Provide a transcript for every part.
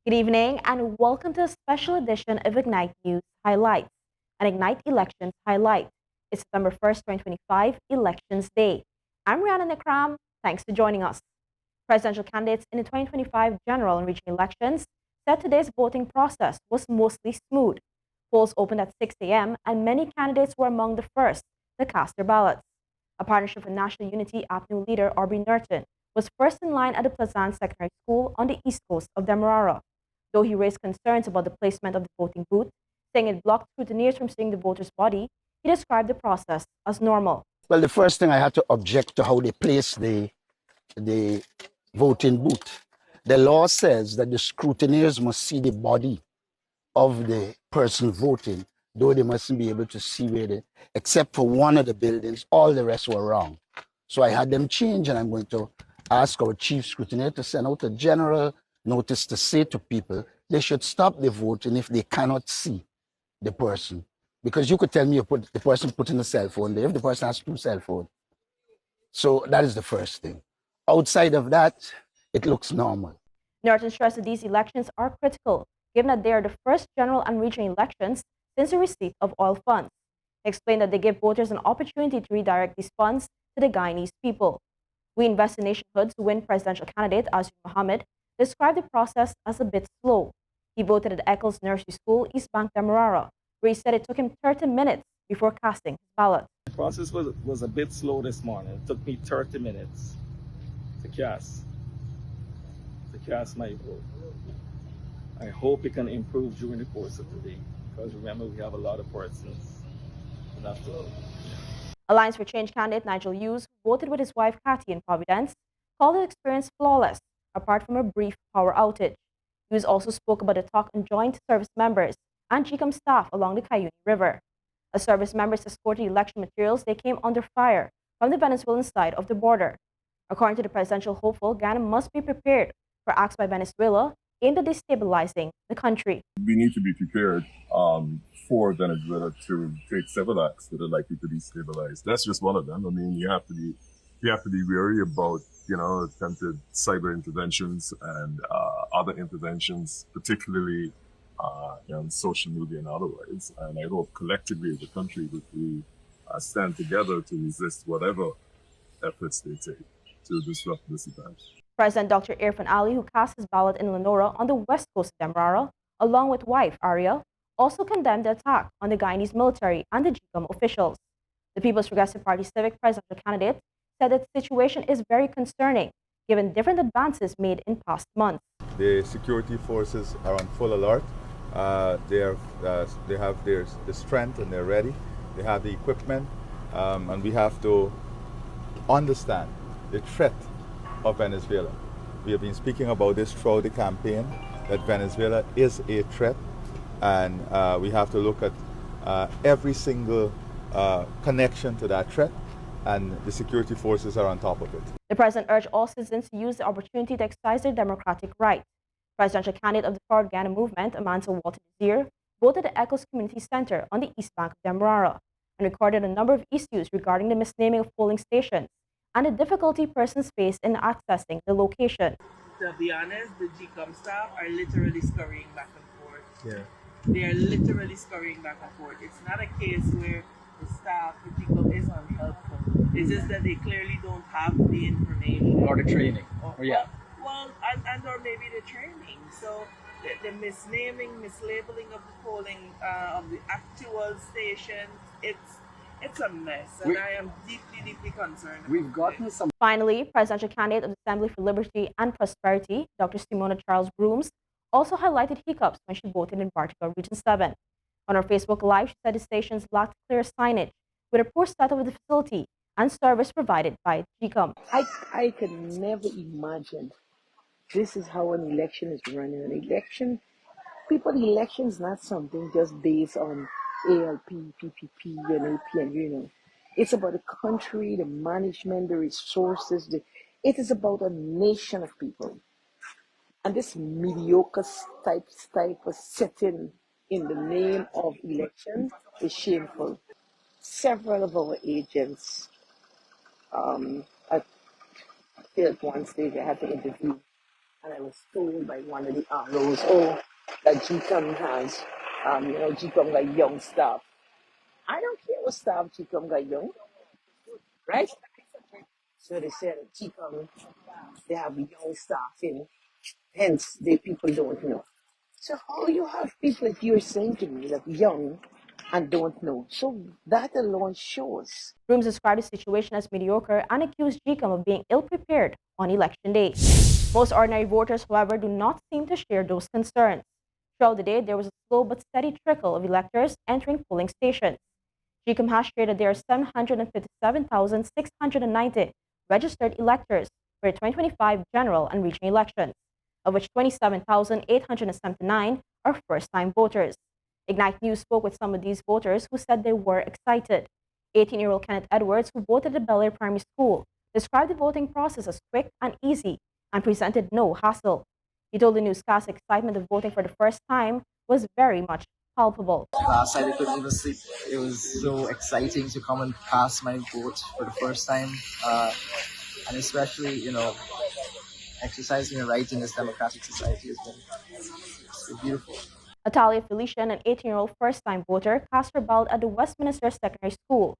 Good evening and welcome to a special edition of Ignite News Highlights, an Ignite Elections highlight. It's September 1st, 2025, Elections Day. I'm Rihanna Nakram. Thanks for joining us. Presidential candidates in the 2025 general and regional elections said today's voting process was mostly smooth. Polls opened at 6 a.m. and many candidates were among the first to cast their ballots. A Partnership for National Unity APNU leader Aubrey Norton was first in line at the Plazan Secondary School on the east coast of Demerara. Though he raised concerns about the placement of the voting booth, saying it blocked scrutineers from seeing the voter's body, he described the process as normal. Well, the first thing I had to object to how they place the voting booth. The law says that the scrutineers must see the body of the person voting, though they mustn't be able to see where they, except for one of the buildings, all the rest were wrong. So I had them change, and I'm going to ask our chief scrutineer to send out a general notice to say to people they should stop the voting if they cannot see the person. Because you could tell me you put the person putting a cell phone there if the person has two cell phones. So that is the first thing. Outside of that, it looks normal. Norton stressed that these elections are critical, given that they are the first general and regional elections since the receipt of oil funds. He explained that they give voters an opportunity to redirect these funds to the Guyanese people. We Invest in Nationhood's win presidential candidate Azri Mohammed described the process as a bit slow. He voted at Eccles Nursery School, East Bank, Demerara, where he said it took him 30 minutes before casting his ballot. The process was a bit slow this morning. It took me 30 minutes to cast my vote. I hope it can improve during the course of the day, because remember, we have a lot of persons that have to vote. Alliance for Change candidate Nigel Hughes, who voted with his wife Kathy in Providence, called the experience flawless, apart from a brief power outage. Hughes also spoke about the talk on joint service members and GCOM staff along the Cayuny River. As service members escorted election materials, they came under fire from the Venezuelan side of the border. According to the presidential hopeful, Ghana must be prepared for acts by Venezuela aimed at destabilizing the country. We need to be prepared for Venezuela to take several acts that are likely to destabilize. That's just one of them. I mean, you have to be wary about attempted cyber interventions and other interventions, particularly on social media and otherwise. And I hope collectively as a country that we stand together to resist whatever efforts they take to disrupt this event. President Dr. Irfan Ali, who cast his ballot in Lenora on the west coast of Demerara, along with wife Aria, also condemned the attack on the Guyanese military and the GCOM officials. The People's Progressive Party civic presidential candidate said that the situation is very concerning, given different advances made in past months. The security forces are on full alert. They have the strength and they're ready. They have the equipment, and we have to understand the threat of Venezuela. We have been speaking about this throughout the campaign, that Venezuela is a threat, and we have to look at every single connection to that threat, and the security forces are on top of it. The president urged all citizens to use the opportunity to exercise their democratic right. Presidential candidate of the Forward Ghana movement, Amanta Walter Desir, voted at Eccles Community Center on the east bank of Demerara and recorded a number of issues regarding the misnaming of polling stations and the difficulty persons face in accessing the location. To be honest, the GCOM staff are literally scurrying back and forth. Yeah. They are literally scurrying back and forth. It's not a case where the staff, the GCOM is unhelpful. It's just that they clearly don't have the information. Or the training. Well, and or maybe the training. So the misnaming, mislabeling of the polling, of the actual station, it's a mess, and I am deeply concerned. We've gotten some. Finally, presidential candidate of the Assembly for Liberty and Prosperity, Dr. Simona Charles Brooms, also highlighted hiccups when she voted in Bartica Region 7. On her Facebook Live, she said the stations lacked clear signage, with a poor state of the facility and service provided by GCOM. I could never imagine this is how an election is running. Election is not something just based on ALP, PPP, and APN, It's about the country, the management, the resources. It is about a nation of people. And this mediocre type of setting in the name of election is shameful. Several of our agents, at one stage I had to interview and I was told by one of the ROs, oh, that GCOM has, GCOM got young staff. I don't care what staff GCOM got young, right? So they said at GCOM, they have young staff in, hence the people don't know. So how you have people that you're saying to me that young and don't know? So that alone shows. Rooms described the situation as mediocre and accused GCOM of being ill-prepared on election day. Most ordinary voters, however, do not seem to share those concerns. Throughout the day, there was a slow but steady trickle of electors entering polling stations. GCOM has shared that there are 757,690 registered electors for the 2025 general and regional elections, of which 27,879 are first-time voters. Ignite News spoke with some of these voters who said they were excited. 18-year-old Kenneth Edwards, who voted at Bel Air Primary School, described the voting process as quick and easy and presented no hassle. He told the newscast excitement of voting for the first time was very much palpable. Last night I couldn't even sleep. It was so exciting to come and cast my vote for the first time, and especially, exercising your right in this democratic society has been so beautiful. Natalia Felician, an 18-year-old first-time voter, cast her ballot at the Westminster Secondary School.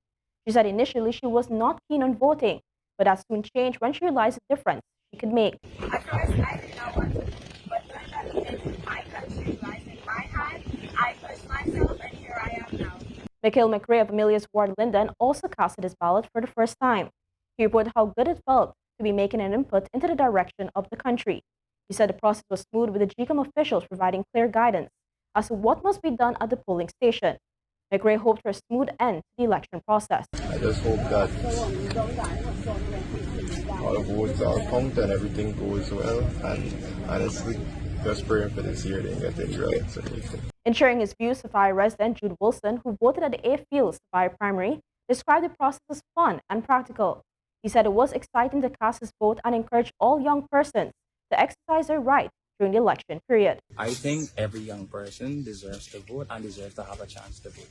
She said initially she was not keen on voting, but that soon changed when she realized the difference she could make. At first, I did not want to, but now that my country lies in my hand, I pushed myself, and here I am now. Mikhail McRae of Amelia's Ward, Linden, also casted his ballot for the first time. He reported how good it felt to be making an input into the direction of the country. He said the process was smooth, with the GCOM officials providing clear guidance as to what must be done at the polling station. McRae hoped for a smooth end to the election process. I just hope that all the votes are counted and everything goes well, and honestly, just praying for this year they get things right. So In sharing his views, Sophia resident Jude Wilson, who voted at the A Fields Sophia Primary, described the process as fun and practical. He said it was exciting to cast his vote and encourage all young persons to exercise their right during the election period. I think every young person deserves to vote and deserves to have a chance to vote.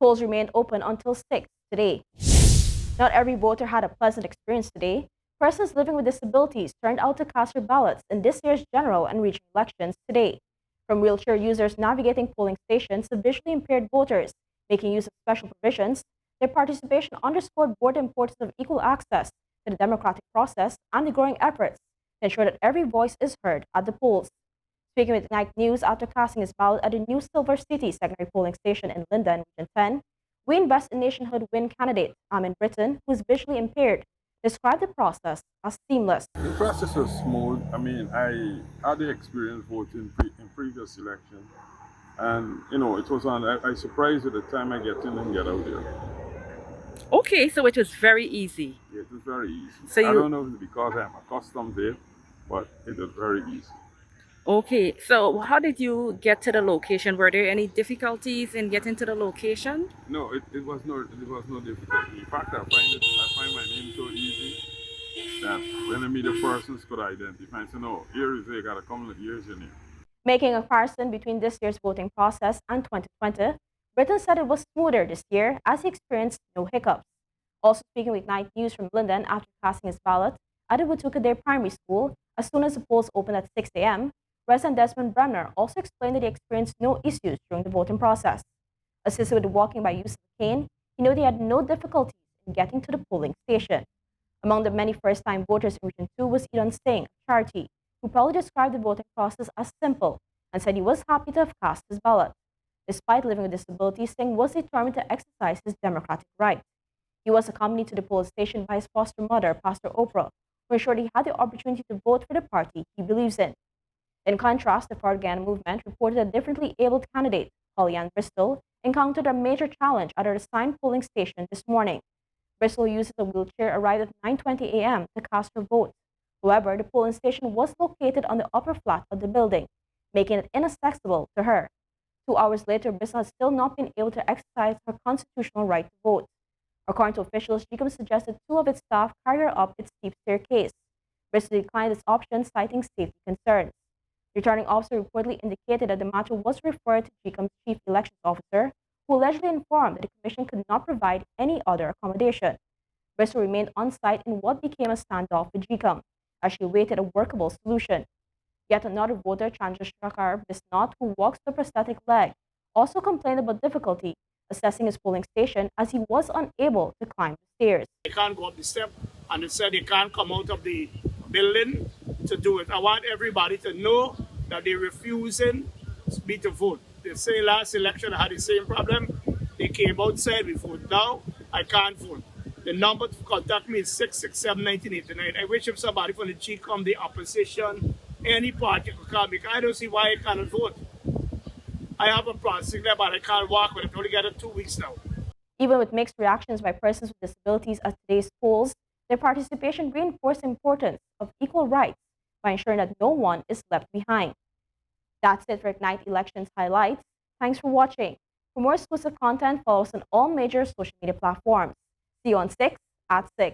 Polls remained open until 6 today. Not every voter had a pleasant experience today. Persons living with disabilities turned out to cast their ballots in this year's general and regional elections today. From wheelchair users navigating polling stations to visually impaired voters making use of special provisions, their participation underscored both the importance of equal access to the democratic process and the growing efforts to ensure that every voice is heard at the polls. Speaking with Ignite News after casting his ballot at the new Silver City secondary polling station in Linden, Region 10, We Invest in Nationhood win candidate Amin Britton, who is visually impaired, described the process as seamless. The process was smooth. I mean, I had the experience voting in previous elections, and it was on. I surprised at the time I get in and get out there. Okay, so it was very easy. Yeah, it was very easy. So I don't know if it's because I'm accustomed to it, but it was very easy. Okay, so how did you get to the location? Were there any difficulties in getting to the location? No, it was no difficulty. In fact, I find my name so easy that when I meet a person, could identify and say, no, here is it, you gotta come, here's your name. Making a comparison between this year's voting process and 2020, Britton said it was smoother this year as he experienced no hiccups. Also speaking with Ignite News from Linden after casting his ballot at the Watukaday Primary School as soon as the polls opened at 6 a.m., Resident Desmond Bremner also explained that he experienced no issues during the voting process. Assisted with walking by use of a cane, he noted he had no difficulties in getting to the polling station. Among the many first-time voters in Region 2 was Edon Singh, Charity, who proudly described the voting process as simple and said he was happy to have cast his ballot. Despite living with disabilities, Singh was determined to exercise his democratic right. He was accompanied to the polling station by his foster mother, Pastor Oprah, who ensured he had the opportunity to vote for the party he believes in. In contrast, the Ford Ghana movement reported a differently abled candidate, Pollyann Bristol, encountered a major challenge at her assigned polling station this morning. Bristol uses a wheelchair, arrived at 9:20 a.m. to cast her vote. However, the polling station was located on the upper flat of the building, making it inaccessible to her. 2 hours later, Bristol has still not been able to exercise her constitutional right to vote. According to officials, GCOM suggested 2 of its staff carry her up its steep staircase. Bristol declined this option, citing safety concerns. The returning officer reportedly indicated that the matter was referred to GCOM's chief elections officer, who allegedly informed that the commission could not provide any other accommodation. Bristol remained on site in what became a standoff with GCOM, as she awaited a workable solution. Yet another voter, Chandrasekhar Bisnath, who walks with a prosthetic leg, also complained about difficulty accessing his polling station as he was unable to climb the stairs. They can't go up the step, and they said they can't come out of the building to do it. I want everybody to know that they're refusing me to vote. They say last election I had the same problem. They came outside, we vote. Now I can't vote. The number to contact me is 667-1989. I wish if somebody from the GCOM, the opposition, any party could call me. I don't see why I cannot vote. I have a process there, but I can't walk with it. I only got it 2 weeks now. Even with mixed reactions by persons with disabilities at today's polls, their participation reinforced the importance of equal rights by ensuring that no one is left behind. That's it for Ignite Elections Highlights. Thanks for watching. For more exclusive content, follow us on all major social media platforms. See you on 6 at 6.